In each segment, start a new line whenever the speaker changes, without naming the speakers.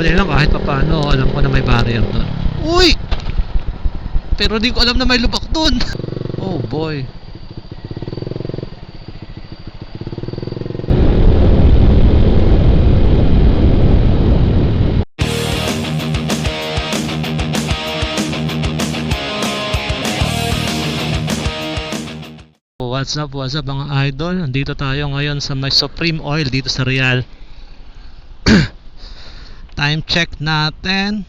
Buti lang kahit papaano alam ko na may barrier doon. Uy! Pero di ko alam na may lubak doon. Oh boy. What's up mga idol? Nandito tayo ngayon sa may Supreme Oil dito sa Real. Time check natin,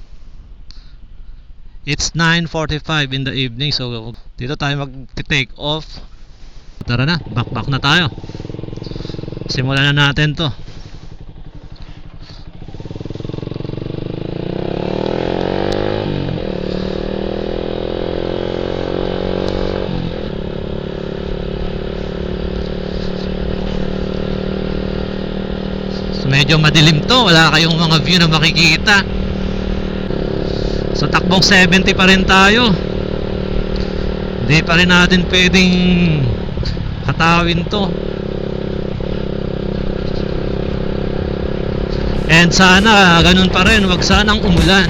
it's 9:45 in the evening. So dito tayo mag-take off. Tara na, back na tayo. Simulan na natin to. Medyo madilim to, wala kayong mga view na makikita. So takbong 70 pa rin tayo. Hindi pa rin natin pwedeng hatawin to. And sana ganun pa rin, wag sanang umulan.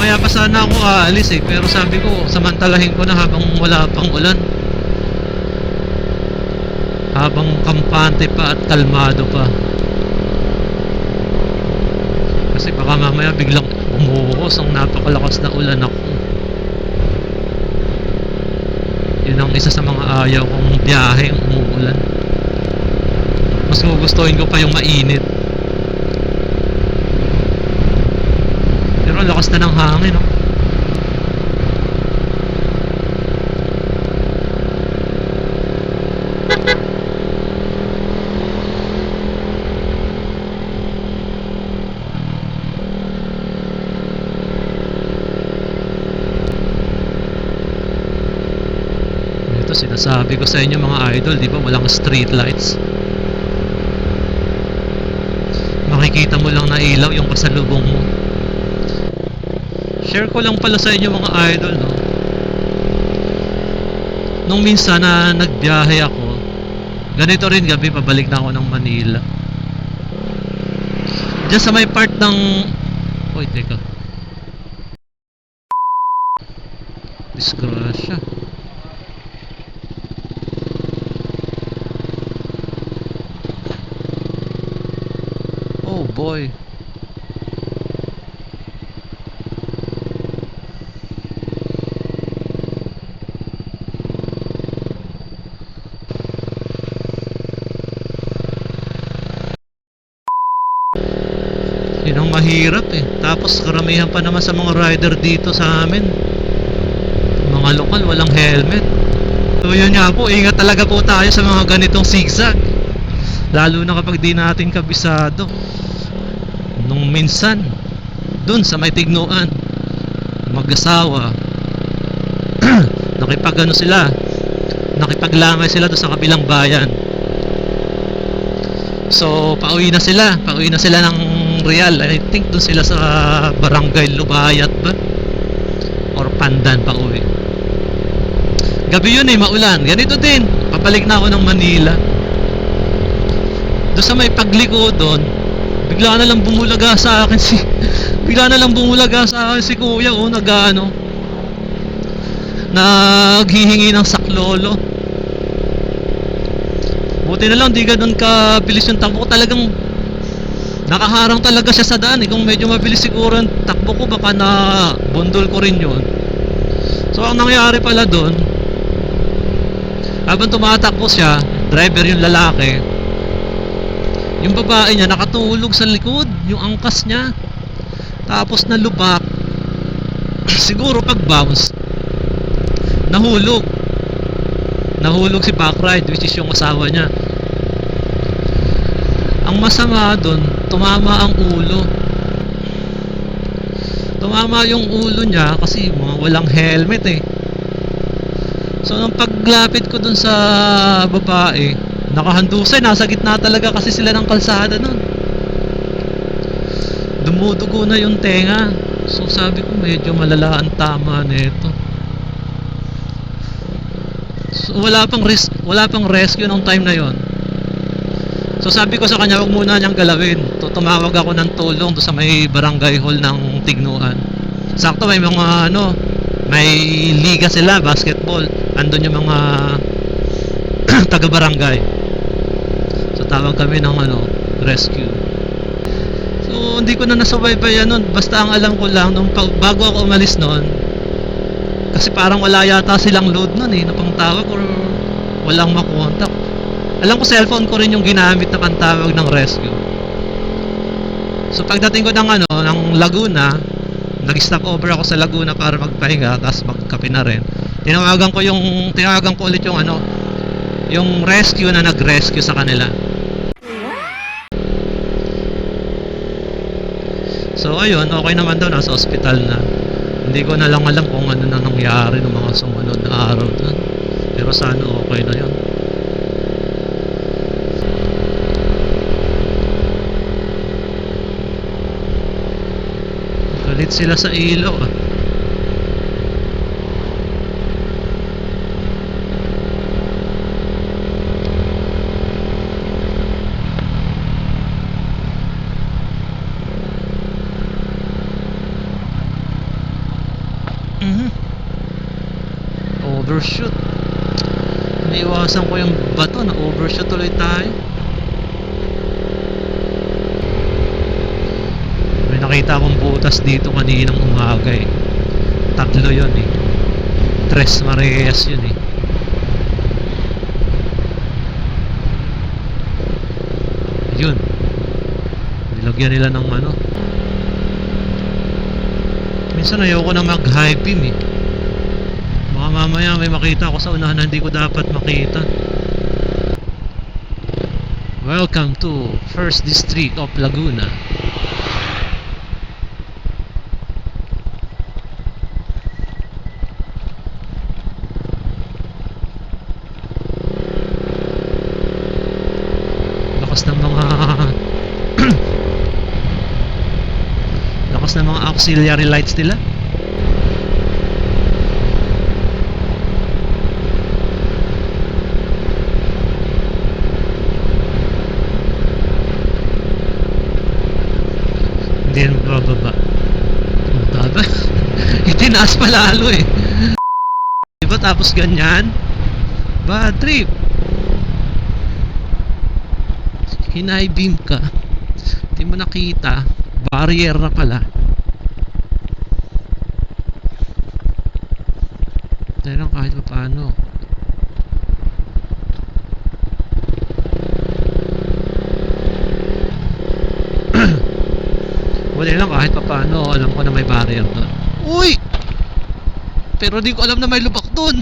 Kaya pa sana ako aalis pero sabi ko samantalahin ko na habang wala pang ulan, habang kampante pa at kalmado pa, kasi baka mamaya biglang bumuhos ang napakalakas na ulan ako. Yun ang isa sa mga ayaw kong biyahe, ang umuulan. Mas gugustuhin ko pa yung mainit. Pero lakas na ng hangin, no? Ito sinasabi ko sa inyo mga idol, di ba walang street lights? Makikita mo lang na ilaw yung kasalubong mo. Share ko lang pala sa inyo mga idol, no? Nung minsan na nagbiyahe ako, ganito rin gabi, pabalik na ako ng Manila. Diyan sa may part ng... Uy, teka. Disgrasya. Oh boy. Yun ang mahirap Tapos karamihan pa naman sa mga rider dito sa amin, mga lokal, walang helmet. So yun nga po, ingat talaga po tayo sa mga ganitong zigzag, lalo na kapag di natin kabisado. Nung minsan dun sa may Tignuan, mag-asawa nakipaglangay sila doon sa kabilang bayan. So pauwi na sila ng Real. I think doon sila sa Barangay Lubayat ba or Pandan pauwi. Gabi yun maulan. Ganito din, papalik na ako ng Manila. Doon sa may pagliko doon, bigla na lang bumulaga sa akin si kuya, naghihingi ng saklolo. Buti na lang di ganun ka bilis yung takbo ko. Talagang nakaharang talaga siya sa daan Kung medyo mabilis siguro yung takbo ko, baka na bundol ko rin yun. So ang nangyari pala doon, habang tumatakbo siya, driver yung lalaki, yung babae niya nakatulog sa likod, yung angkas niya, tapos nalubak. Siguro pag bounce, nahulog si Backride, which is yung asawa niya. Ang masama doon, tumama ang ulo. Tumama yung ulo niya kasi mga walang helmet eh. So nung paglapit ko dun sa babae, nakahandusay, nasa gitna talaga kasi sila ng kalsada nun. Dumudugo na yung tenga. So sabi ko medyo malala ang tama nito. So wala pang rescue nung time na yon. So sabi ko sa kanya, wag muna niyang galawin. Tumawag ako ng tulong do sa may barangay hall ng Tignuan. Sakto may mga may liga sila, basketball. Andun yung mga taga barangay. So tawag kami ng rescue. So hindi ko na nasubaybayan nun. Basta ang alam ko lang nung bago ako umalis nun, kasi parang wala yata silang load nun na pangtawag or walang makontak. Alam ko cellphone ko rin yung ginamit na pantawag ng rescue. So pagdating ko ng Laguna, nag-stop over ako sa Laguna para magpahinga, tapos magkape na rin. Tinawagan ko ulit yung rescue na nag-rescue sa kanila. So ayun, okay naman daw, nasa ospital na. Hindi ko na lang alam kung ano na nangyari ng mga sumunod na araw doon. Pero sana okay na yun. Galit sila sa ilaw ah. Overshoot. Naiwasan ko yung bato, na overshoot tuloy tayo. May nakita akong butas dito kaninang umaga eh. Tatlo yun eh. Tres Marias yun eh. Yun. Nilagyan nila ng minsan ayoko na mag high beam eh. Baka mamaya may makita ako sa unahan na hindi ko dapat makita. Welcome to First District of Laguna. Lakas ng mga lakas ng mga auxiliary lights nila. Hindi na bababa. Taba. Itinaas pa lalo eh. Diba tapos ganyan? Bad trip. Hinay beam ka. Hindi mo nakita. Barrier na pala. Dahil lang kahit pa paano. Wala lang kahit pa paano, alam ko na may barrier doon. Uy! Pero di ko alam na may lubak doon.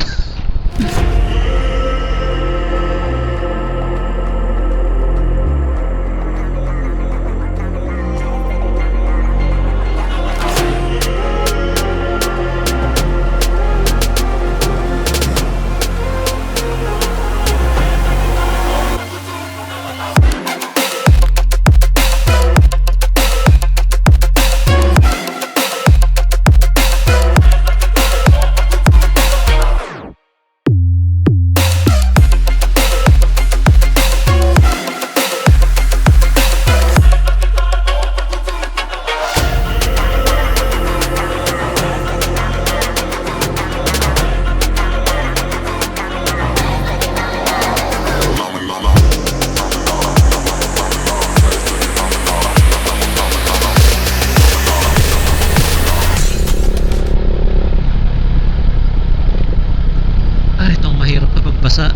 basa.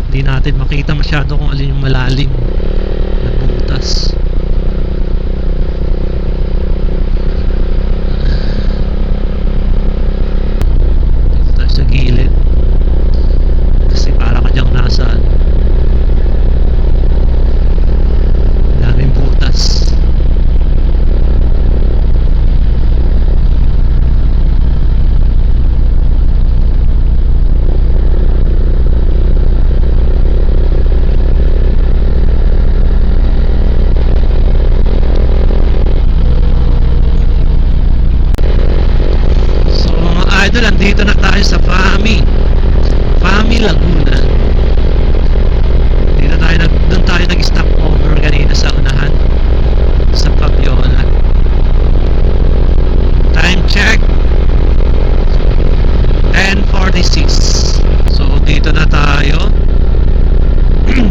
Hindi natin makita masyado kung alin yung malalim na butas. Dito tayo sa gilid kasi para ka dyang nasa daming butas. Idol, andito na tayo sa Fami Laguna. Doon tayo nag-stop over kanina sa unahan sa Paviola. Time check 10:46. So dito na tayo.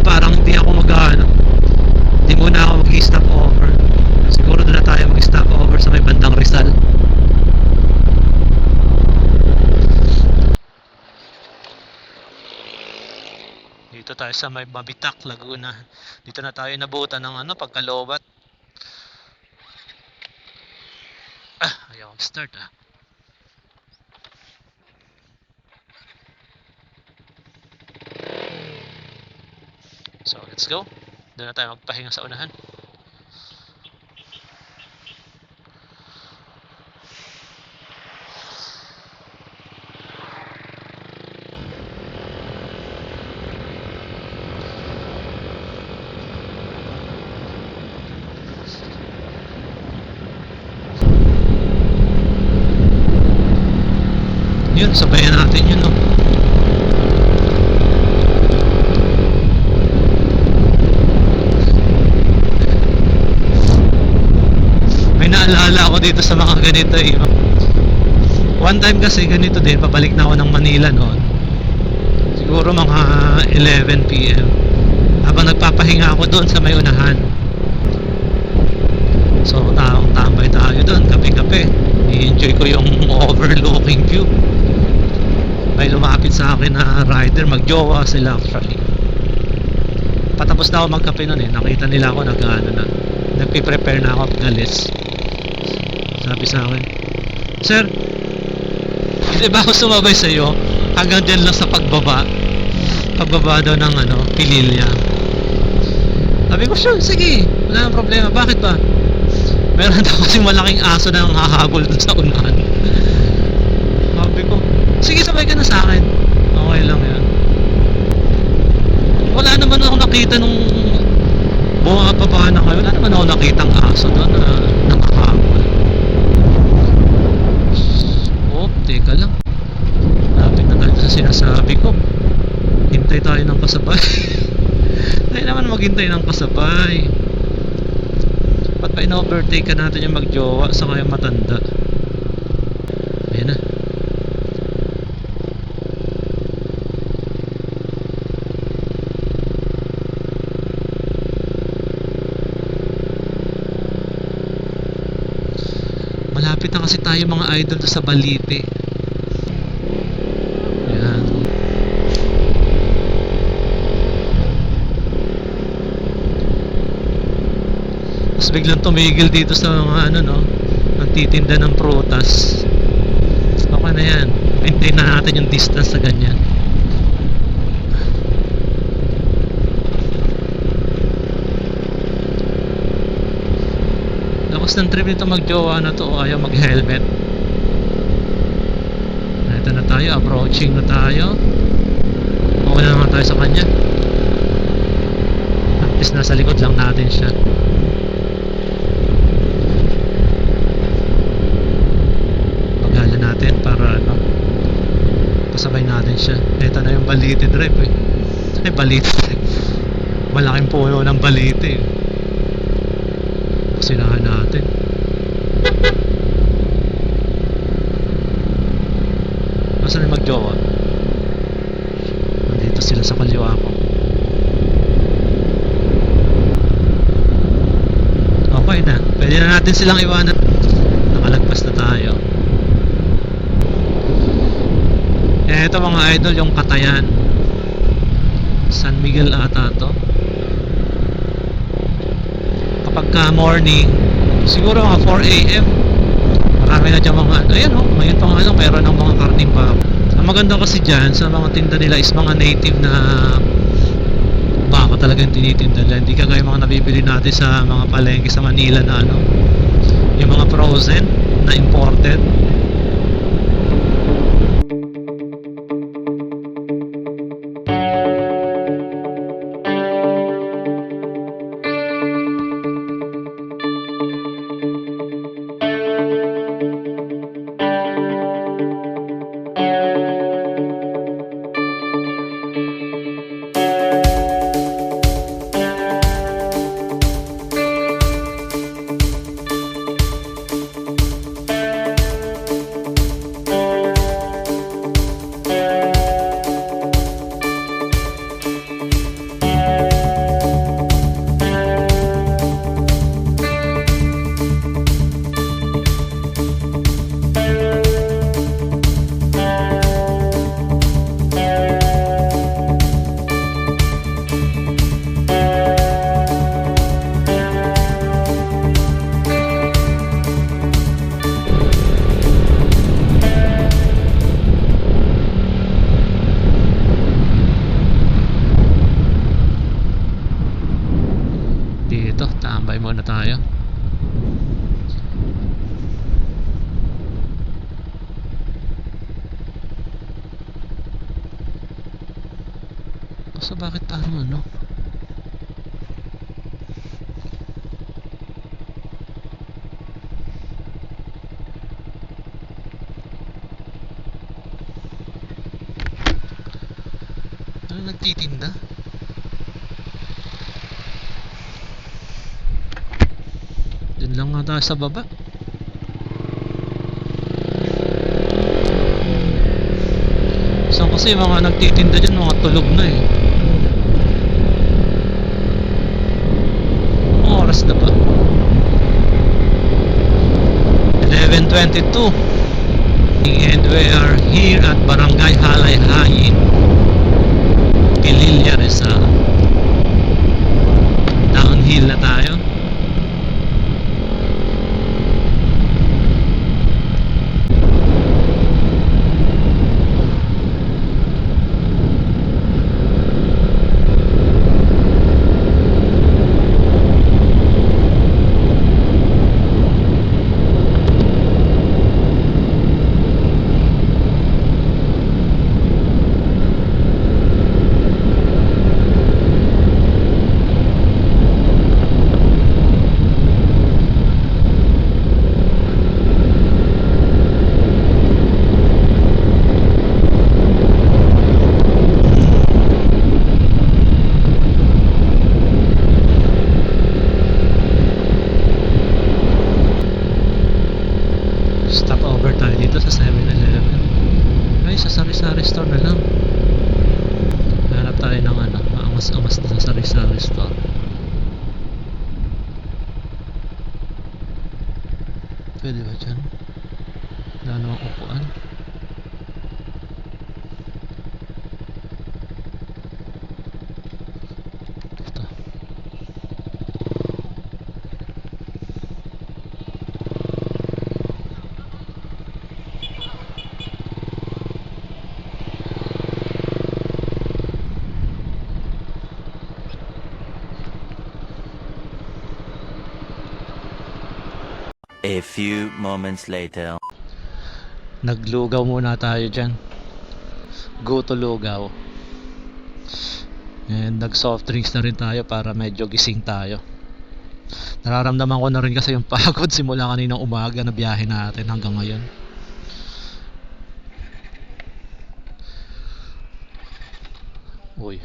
Parang hindi ako hindi muna ako mag-stop over. Siguro doon na tayo mag-stop over sa may bandang Rizal. Dito tayo sa may Babitak, Laguna. Dito na tayo nabutan ng pagkalobat. Ayaw mag-start So, let's go. Doon na tayo magpahinga sa unahan. Yun, sabayan natin yun, no? May naalala ako dito sa mga ganito eh. One time kasi ganito din, pabalik na ako ng Manila noon. Siguro mga 11 PM. Habang nagpapahinga ako doon sa may unahan. So, tambay tayo doon, kape-kape. I-enjoy ko yung overlooking view. May lumapit sa akin na rider, magjowa sila actually. Patapos na ako magkape nun eh. Nakita nila ako nagpiprepare na ako galis. Sabi sa akin, "Sir, hindi ba ako sumabay sa iyo hanggang dyan lang sa pagbaba daw ng Pililya?" Sabi ko, "Sure, sige, wala nang problema. Bakit ba?" Meron daw kasing malaking aso na hahabol dun sa unahan. Sabi ko, "Sige, sabay ka na sa akin. Okay lang yan." Wala naman ako nakita nung bumababa na kayo. Wala naman ako nakitang aso doon na nakahabol. Oh, teka lang. Lapit na tayo sa sinasabi ko. Hintay tayo ng kasabay. Tayo naman maghintay ng kasabay. Ba't ba in-overtake ka natin yung magjowa sa kayong matanda? Ayan na. Malapit na kasi tayo mga idol sa Balite. Ayan. Tapos biglang tumigil dito sa mga nagtitinda ng prutas. Okay na yan. Maintain na natin yung distance sa ganyan. Lakas ng trip nito magjowa na to. Ayaw mag-helmet. Ito na tayo. Approaching na tayo. Okay na naman tayo sa kanya. At least nasa likod lang natin siya. Paghala natin para pasabay natin siya. Ito na yung Balite Drive eh. Ay, Balite Drive. Malaking puno ng Balite eh. Sinahan natin. Nasaan yung magjowa? Nandito sila sa kaliwa ko. Okay na. Pwede na natin silang iwanan. Nakalagpas na tayo. Ito mga idol, yung Katayan. San Miguel ata to. Kapag ka morning, siguro mga 4 AM, marami na dyan mga, ayan o, ngayon pa nga lang, mayroon ng mga karning baka. Ang maganda kasi dyan sa mga tinda nila is mga native na baka talagang tinitinda nila. Hindi kagaya mga nabibili natin sa mga palengke sa Manila na ano, yung mga frozen na imported. Dito, tambay muna tayo. So bakit parang ano? Ano nagtitinda? Diyan lang nga tayo sa baba. So kasi yung mga nagtitinda dyan, mga tulog na eh. Oras na ba? 11:22 and we are here at Barangay Halayhayin, Pililla, Rizal. Downhill na tayo. Stop over tayo dito sa 7-Eleven. Ay, sa sari-sari store na lang. Hanap tayo ng ano, maangas-angas na sa sari-sari store. Pwede ba dyan? Wala namang upuan. Ito.
A few moments later.
Naglugaw muna tayo dyan. Go to lugaw. And nag soft drinks na rin tayo para medyo gising tayo. Nararamdaman ko na rin kasi yung pagod simula kaninang umaga na biyahe natin hanggang ngayon. Uy.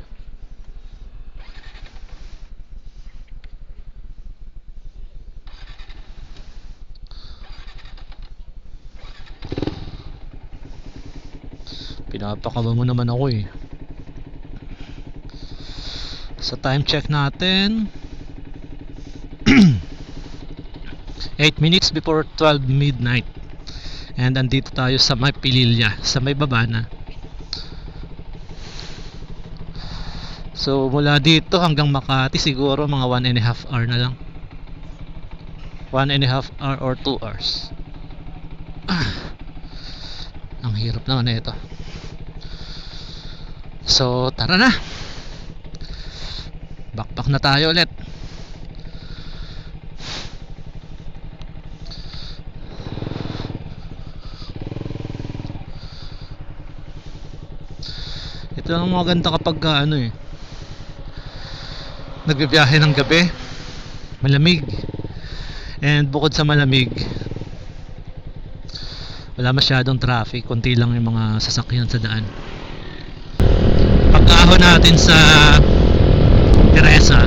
Pinapakaba mo naman ako eh. Sa time check natin 8 minutes before 12 midnight. And andito tayo sa may Pililla, sa may baba na. So mula dito hanggang Makati siguro mga 1.5 hour na lang. 1.5 hour or 2 hours. Ang hirap naman na ito. So tara na, backpack na tayo ulit. Ito ang maganda kapag nagbibiyahe ng gabi, malamig. And bukod sa malamig, wala masyadong traffic, konti lang yung mga sasakyan sa daan. Pag-ahon natin sa Teresa,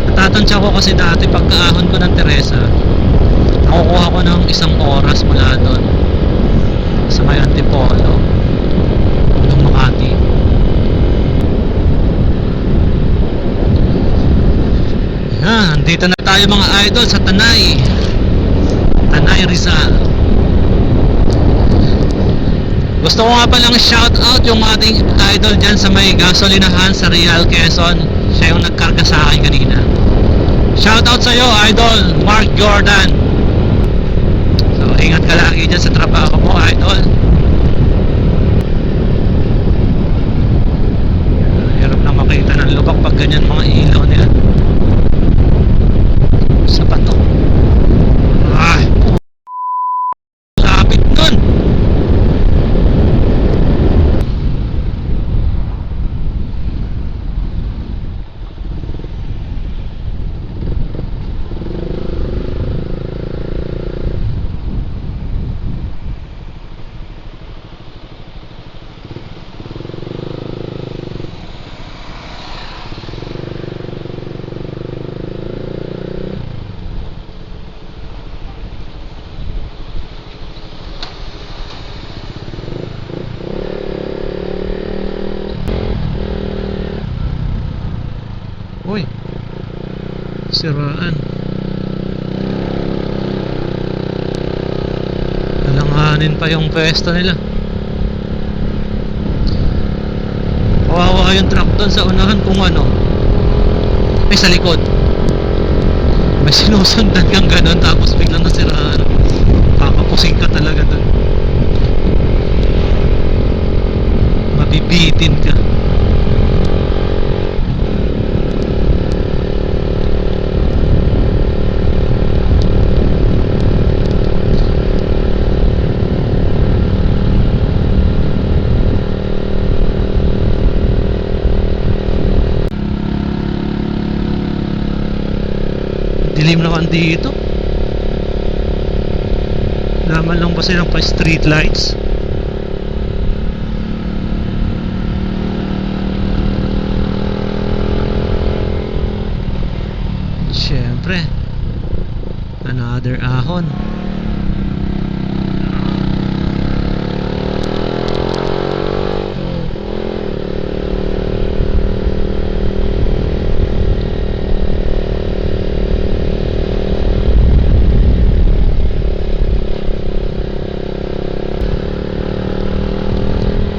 natatansya ko kasi dati pagka-ahon ko ng Teresa, nakukuha ko ng 1 oras mula doon sa may Antipolo ng Makati. Yan, dito na tayo mga idol sa Tanay Rizal. Gusto ko nga palang shout out yung ating idol dyan sa may gasolinahan sa Real Quezon. Siya yung nagkarga sa akin kanina. Shout out sa iyo idol Mark Jordan. So ingat ka lagi dyan sa trabaho mo idol. Hirap na makita ng lubak pag ganyan mga ilaw nila sa bato. Lapit dun. Uy, siraan. Alanganin pa yung pwesto nila. Kawawa yung truck doon sa unahan kung ay sa likod may sinusundan kang ganon tapos biglang nasiraan. Kakapusing ka talaga doon, mabibitin ka. Dilim naman dito. Laman lang ba silang pa street lights? Siyempre, another ahon.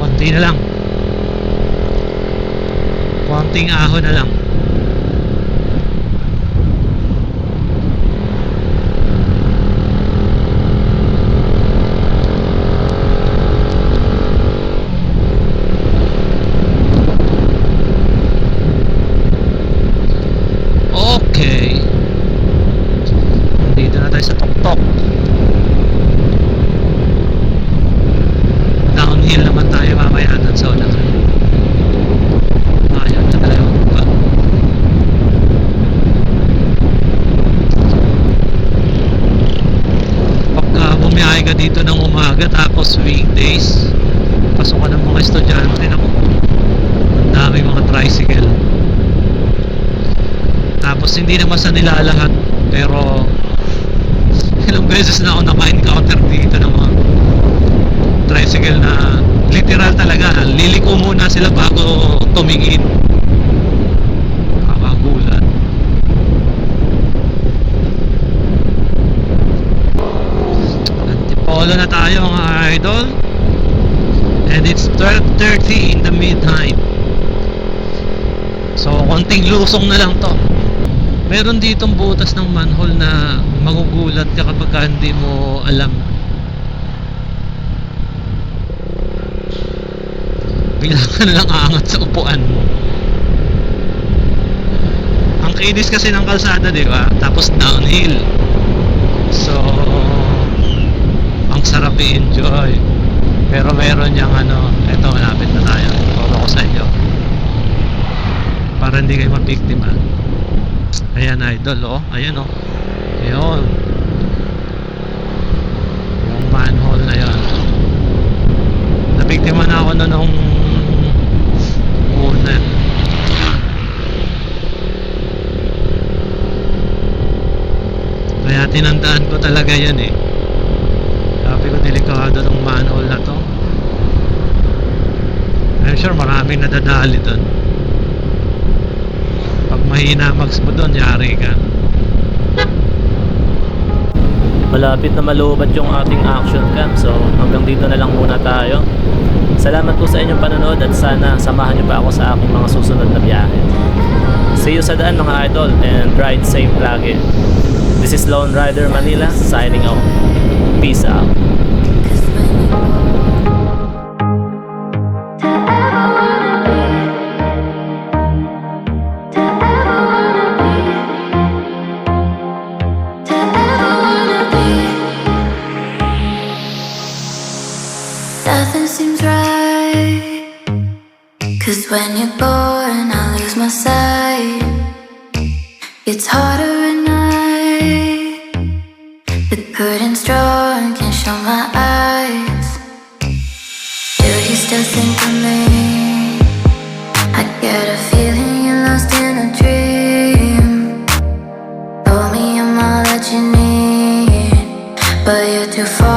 Konti na lang, konting ahon na lang. Okay, dito na tayo sa tuktok. Downhill naman tayo mamaya doon sa unahan. Ayan na tayo pa. Pagka bumiyahe ka dito ng umaga tapos weekdays, pasukan ng mga estudyante, ako ang daming mga tricycle. Tapos hindi naman sa nila lahat, pero ilang beses na ako naka-encounter dito ng mga tricycle na literal talaga, liliko muna sila bago tumingin. Kakagulat. Antipolo na tayo mga idol. And it's 12:30 in the midnight. So konting lusong na lang to. Meron ditong butas ng manhole na magugulat ka kapag hindi mo alam. Bigla ka na lang aangat sa upuan mo. Ang kinis kasi ng kalsada, di ba? Tapos downhill. So ang sarap i-enjoy. Pero meron yung eto, malapit na tayo. Turo ko sa inyo para hindi kayo mabiktima. Ayan, idol, ayan, ayun, yung manhole na yun. Nabiktima na ako nung una. Kaya tinandaan ko talaga yan eh. Sabi ko, delikado ng manhole na to. I'm sure maraming nadadali dun. Pag mahina mags mo dun, yari ka.
Malapit na malubat yung ating action cam, so hanggang dito na lang muna tayo. Salamat po sa inyong panonood at sana samahan niyo pa ako sa aking mga susunod na biyahe. See you sa daan mga idol, and ride safe lagi. This is Lone Rider Manila signing out. Peace out.
Nothing seems right, 'cause when you're born I lose my sight. It's harder at night, the good and strong can't show my eyes. Do you still think of me? I get a feeling you're lost in a dream. Told me I'm all that you need, but you're too far